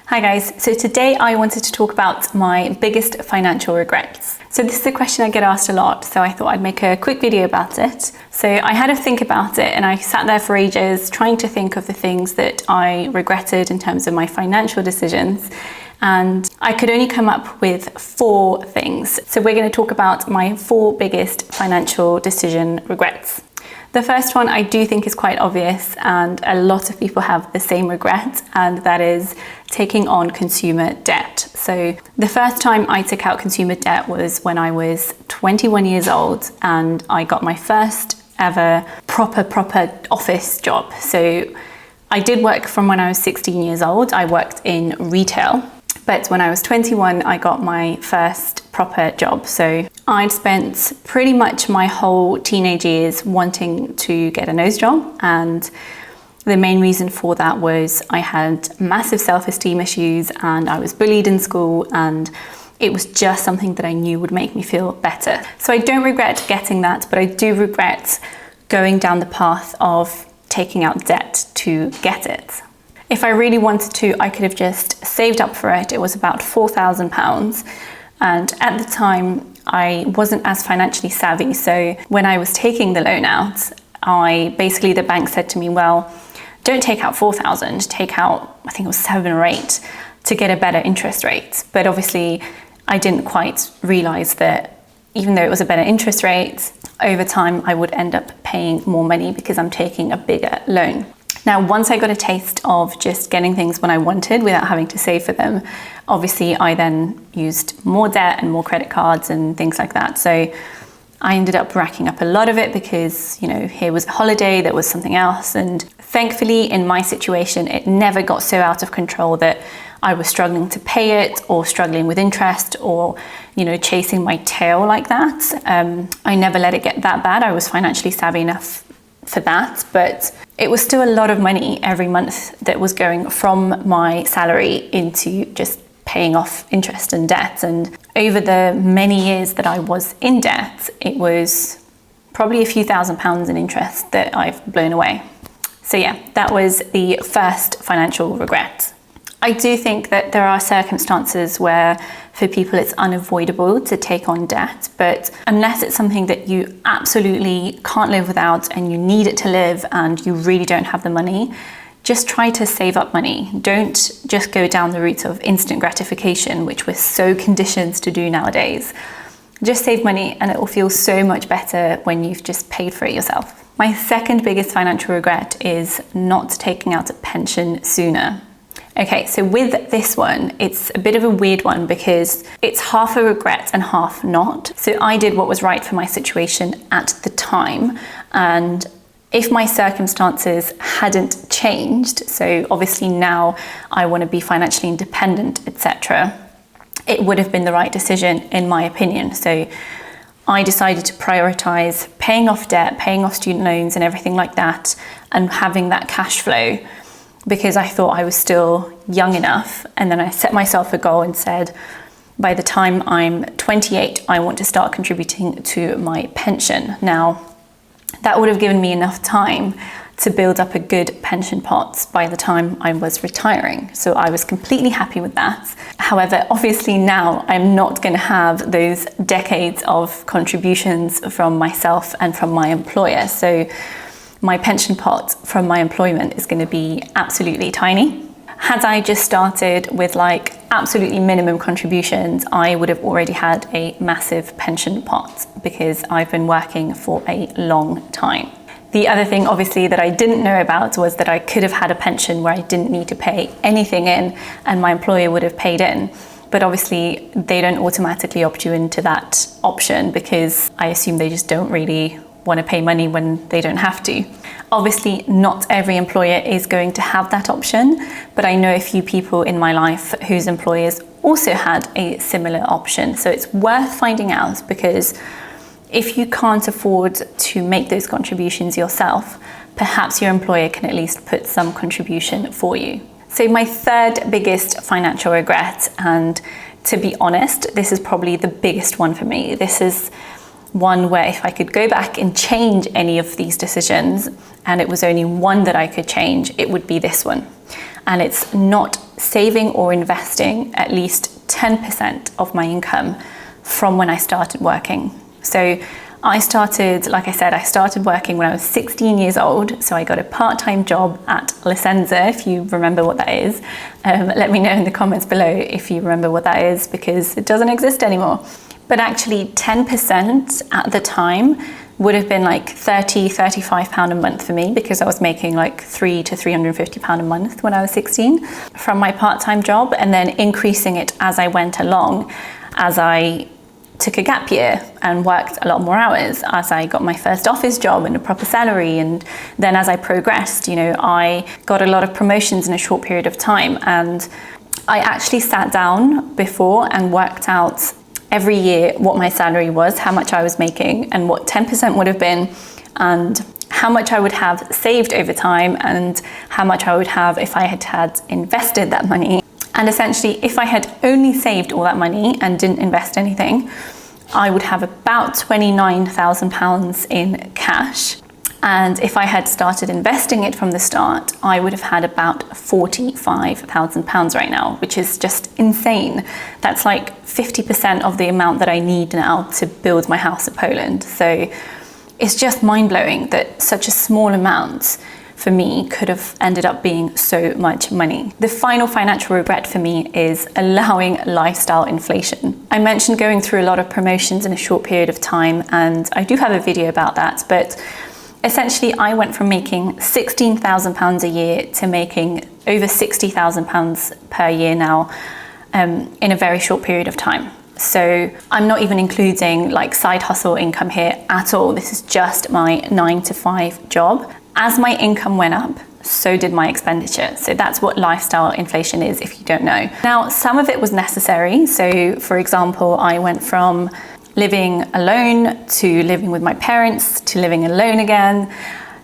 Hi guys, so today I wanted to talk about my biggest financial regrets. So this is a question I get asked a lot, so I thought I'd make a quick video about it. So I had to think about it and I sat there for ages trying to think of the things that I regretted in terms of my financial decisions. And I could only come up with 4 things. So we're going to talk about my 4 biggest financial decision regrets. The first one I do think is quite obvious, and a lot of people have the same regret, and that is taking on consumer debt. So the first time I took out consumer debt was when I was 21 years old, and I got my first ever proper office job. So I did work from when I was 16 years old. I worked in retail. But when I was 21, I got my first proper job. So I'd spent pretty much my whole teenage years wanting to get a nose job. And the main reason for that was I had massive self-esteem issues and I was bullied in school, and it was just something that I knew would make me feel better. So I don't regret getting that, but I do regret going down the path of taking out debt to get it. If I really wanted to, I could have just saved up for it. It was about £4,000. And at the time, I wasn't as financially savvy. So when I was taking the loan out, the bank said to me, well, don't take out 4,000, take out, I think it was 7 or 8 to get a better interest rate. But obviously I didn't quite realize that even though it was a better interest rate, over time I would end up paying more money because I'm taking a bigger loan. Now, once I got a taste of just getting things when I wanted without having to save for them, obviously I then used more debt and more credit cards and things like that. So I ended up racking up a lot of it because, here was a holiday, there was something else. And thankfully in my situation, it never got so out of control that I was struggling to pay it or struggling with interest or, chasing my tail like that. I never let it get that bad. I was financially savvy enough for that, but it was still a lot of money every month that was going from my salary into just paying off interest and debt. And over the many years that I was in debt, it was probably a few £1,000s in interest that I've blown away. So yeah, that was the first financial regret. I do think that there are circumstances where for people it's unavoidable to take on debt, but unless it's something that you absolutely can't live without and you need it to live and you really don't have the money, just try to save up money. Don't just go down the route of instant gratification, which we're so conditioned to do nowadays. Just save money and it will feel so much better when you've just paid for it yourself. My second biggest financial regret is not taking out a pension sooner. Okay, so with this one, it's a bit of a weird one because it's half a regret and half not. So I did what was right for my situation at the time. And if my circumstances hadn't changed, so obviously now I want to be financially independent, etc., it would have been the right decision in my opinion. So I decided to prioritize paying off debt, paying off student loans and everything like that, and having that cash flow, because I thought I was still young enough. And then I set myself a goal and said, by the time I'm 28, I want to start contributing to my pension. Now, that would have given me enough time to build up a good pension pot by the time I was retiring. So I was completely happy with that. However, obviously now I'm not going to have those decades of contributions from myself and from my employer. So my pension pot from my employment is going to be absolutely tiny. Had I just started with absolutely minimum contributions, I would have already had a massive pension pot because I've been working for a long time. The other thing obviously that I didn't know about was that I could have had a pension where I didn't need to pay anything in and my employer would have paid in. But obviously they don't automatically opt you into that option because I assume they just don't really want to pay money when they don't have to. Obviously, not every employer is going to have that option, but I know a few people in my life whose employers also had a similar option. So it's worth finding out, because if you can't afford to make those contributions yourself, perhaps your employer can at least put some contribution for you. So my third biggest financial regret, and to be honest, this is probably the biggest one for me. This is one where if I could go back and change any of these decisions, and it was only one that I could change, it would be this one. And it's not saving or investing at least 10% of my income from when I started working. So I started, like I said, I started working when I was 16 years old. So I got a part-time job at Licenza, if you remember what that is. Let me know in the comments below if you remember what that is, because it doesn't exist anymore. But actually 10% at the time would have been like £35 a month for me, because I was making like £300 to £350 a month when I was 16 from my part-time job, and then increasing it as I went along, as I took a gap year and worked a lot more hours, as I got my first office job and a proper salary. And then as I progressed, I got a lot of promotions in a short period of time. And I actually sat down before and worked out every year what my salary was, how much I was making, and what 10% would have been, and how much I would have saved over time, and how much I would have if I had invested that money. And essentially, if I had only saved all that money and didn't invest anything, I would have about £29,000 in cash. And if I had started investing it from the start, I would have had about £45,000 right now, which is just insane. That's like 50% of the amount that I need now to build my house in Poland. So it's just mind-blowing that such a small amount for me could have ended up being so much money. The final financial regret for me is allowing lifestyle inflation. I mentioned going through a lot of promotions in a short period of time, and I do have a video about that, but essentially I went from making £16,000 a year to making over £60,000 per year now, in a very short period of time. So I'm not even including like side hustle income here at all. This is just my 9-to-5 job. As my income went up, so did my expenditure. So that's what lifestyle inflation is, if you don't know. Now, some of it was necessary. So for example, I went from living alone to living with my parents to living alone again.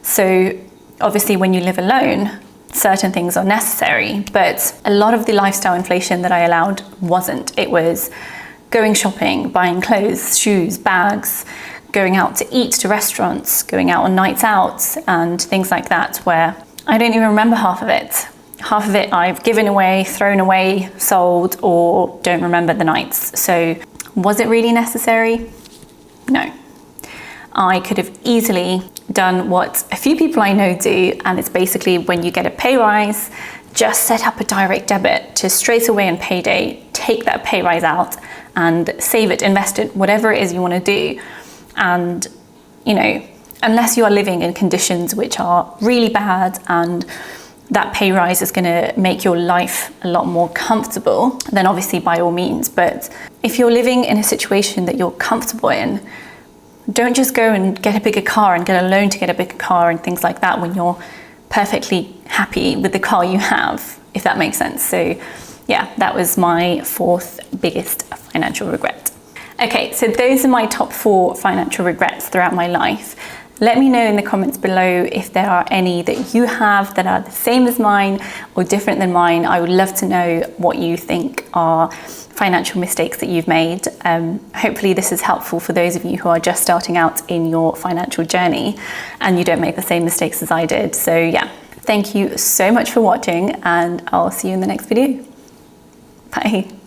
So obviously when you live alone, certain things are necessary, but a lot of the lifestyle inflation that I allowed wasn't. It was going shopping, buying clothes, shoes, bags, going out to eat to restaurants, going out on nights out and things like that, where I don't even remember half of it. Half of it I've given away, thrown away, sold, or don't remember the nights. So was it really necessary? No. I could have easily done what a few people I know do, and it's basically when you get a pay rise, just set up a direct debit to straight away on payday, take that pay rise out and save it, invest it, whatever it is you want to do. And, unless you are living in conditions which are really bad and that pay rise is going to make your life a lot more comfortable, then obviously by all means. But if you're living in a situation that you're comfortable in, don't just go and get a bigger car and get a loan to get a bigger car and things like that when you're perfectly happy with the car you have, if that makes sense. So yeah, that was my fourth biggest financial regret. Okay, so those are my top 4 financial regrets throughout my life. Let me know in the comments below if there are any that you have that are the same as mine or different than mine. I would love to know what you think are financial mistakes that you've made. Hopefully this is helpful for those of you who are just starting out in your financial journey and you don't make the same mistakes as I did. So yeah, thank you so much for watching, and I'll see you in the next video. Bye.